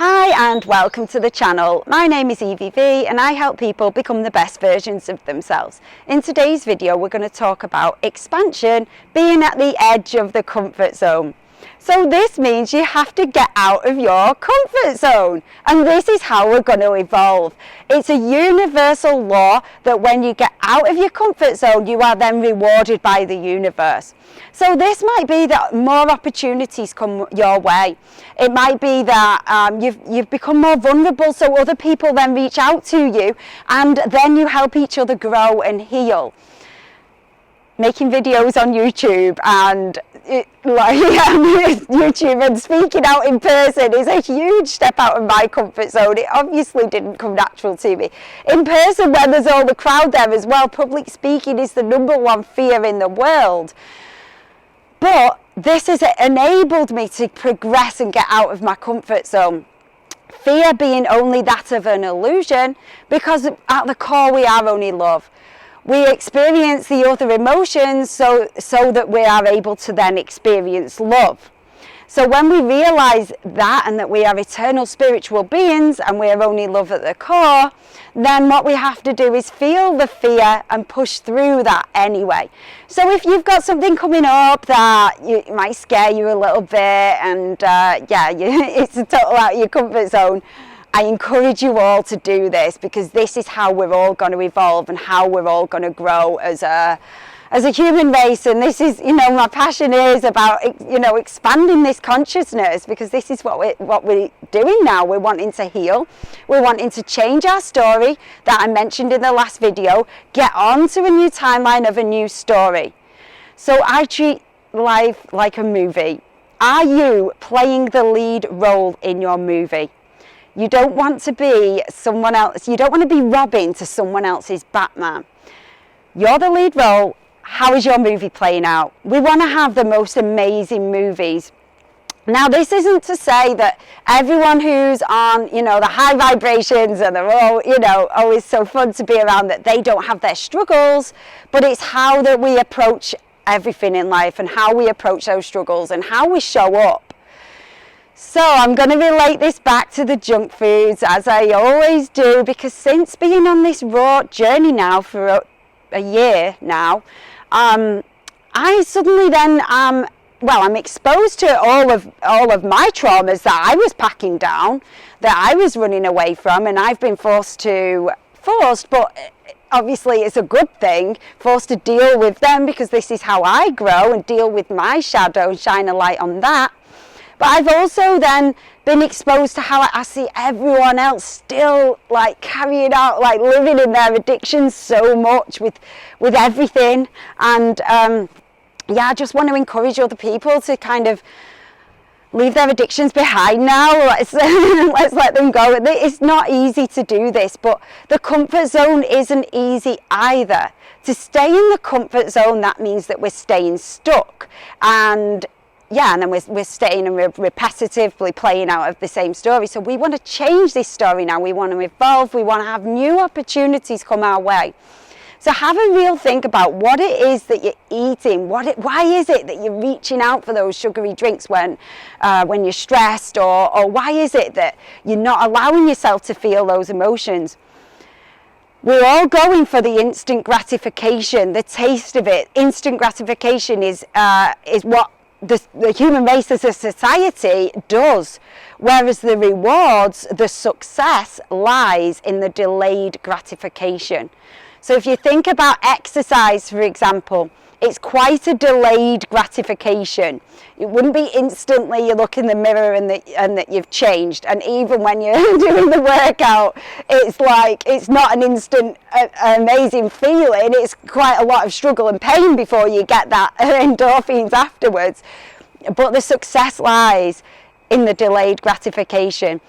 Hi and welcome to the channel. My name is Evie V and I help people become the best versions of themselves. In today's video we're going to talk about expansion, being at the edge of the comfort zone. So this means you have to get out of your comfort zone, and this is how we're going to evolve. It's a universal law that when you get out of your comfort zone you are then rewarded by the universe. So this might be that more opportunities come your way. It might be that you've become more vulnerable, so other people then reach out to you and then you help each other grow and heal. Making videos on YouTube and YouTube and speaking out in person is a huge step out of my comfort zone. It obviously didn't come natural to me. In person, when there's all the crowd there as well, public speaking is the #1 fear in the world. But this has enabled me to progress and get out of my comfort zone. Fear being only that of an illusion, because at the core we are only love. We experience the other emotions so that we are able to then experience love. So when we realize that and that we are eternal spiritual beings and we are only love at the core, then what we have to do is feel the fear and push through that anyway. So if you've got something coming up that might scare you a little bit and it's a total out of your comfort zone, I encourage you all to do this, because this is how we're all going to evolve and how we're all going to grow as a human race. And this is, my passion is about, expanding this consciousness, because this is what we're doing now. We're wanting to heal. We're wanting to change our story that I mentioned in the last video, get on to a new timeline of a new story. So I treat life like a movie. Are you playing the lead role in your movie? You don't want to be someone else. You don't want to be Robin to someone else's Batman. You're the lead role. How is your movie playing out? We want to have the most amazing movies. Now, this isn't to say that everyone who's on, the high vibrations and they're all, always so fun to be around, that they don't have their struggles, but it's how that we approach everything in life and how we approach those struggles and how we show up. So I'm going to relate this back to the junk foods, as I always do, because since being on this raw journey now for a year now, I suddenly then I'm exposed to all of my traumas that I was packing down, that I was running away from, and I've been forced, but obviously it's a good thing, forced to deal with them, because this is how I grow and deal with my shadow and shine a light on that. But I've also then been exposed to how I see everyone else still carrying out, living in their addictions so much with everything. And I just want to encourage other people to kind of leave their addictions behind now. Let's let them go. It's not easy to do this, but the comfort zone isn't easy either. To stay in the comfort zone, that means that we're staying stuck. And then we're staying and repetitively playing out of the same story. So we want to change this story now. We want to evolve. We want to have new opportunities come our way. So have a real think about what it is that you're eating. Why is it that you're reaching out for those sugary drinks when you're stressed, or why is it that you're not allowing yourself to feel those emotions? We're all going for the instant gratification, the taste of it. Instant gratification is what the human race as a society does, whereas the rewards, the success, lies in the delayed gratification. So if you think about exercise, for example, it's quite a delayed gratification. It wouldn't be instantly you look in the mirror and that you've changed. And even when you're doing the workout, it's not an instant amazing feeling. It's quite a lot of struggle and pain before you get that endorphins afterwards. But the success lies in the delayed gratification.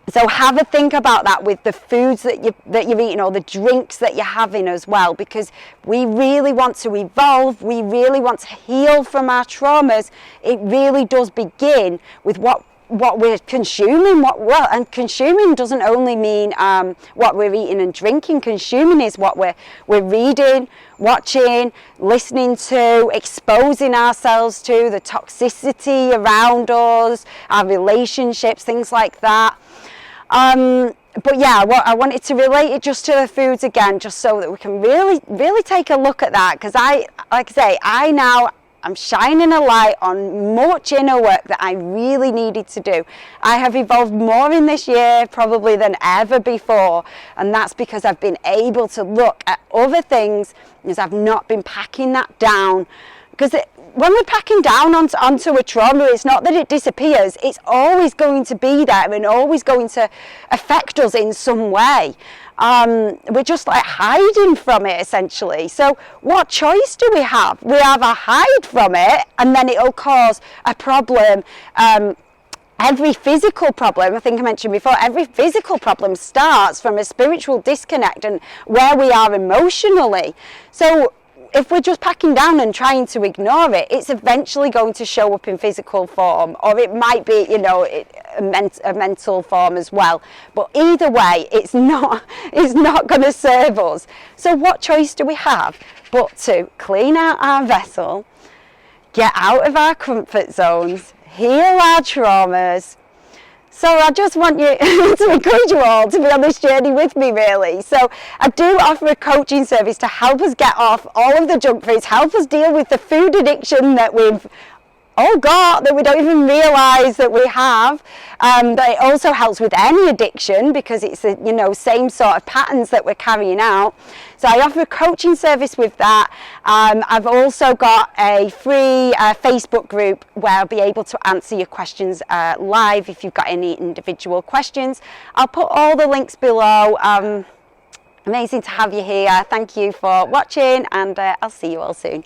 So have a think about that with the foods that you're eating, or the drinks that you're having as well, because we really want to evolve. We really want to heal from our traumas. It really does begin with what what we're consuming. And consuming doesn't only mean what we're eating and drinking. Consuming is what we're reading, watching, listening to, exposing ourselves to, the toxicity around us, our relationships, things like that. But yeah, I wanted to relate it just to the foods again, just so that we can really take a look at that, because like I say, I'm shining a light on much inner work that I really needed to do. I have evolved more in this year probably than ever before, and that's because I've been able to look at other things, because I've not been packing that down. Because when we're packing down onto a trauma, it's not that it disappears, it's always going to be there and always going to affect us in some way. We're just like hiding from it, essentially. So what choice do we have? We either hide from it, and then it'll cause a problem. Every physical problem, I think I mentioned before, every physical problem starts from a spiritual disconnect and where we are emotionally. So if we're just packing down and trying to ignore it, it's eventually going to show up in physical form, or it might be, you know, a mental form as well. But either way, it's not going to serve us. So what choice do we have but to clean out our vessel, get out of our comfort zones, heal our traumas? So I just want you to encourage you all to be on this journey with me, really. So I do offer a coaching service to help us get off all of the junk foods, help us deal with the food addiction that we've that we don't even realise that we have. But it also helps with any addiction, because it's the, you know, same sort of patterns that we're carrying out. So I offer a coaching service with that. I've also got a free Facebook group where I'll be able to answer your questions live if you've got any individual questions. I'll put all the links below. Amazing to have you here. Thank you for watching, and I'll see you all soon.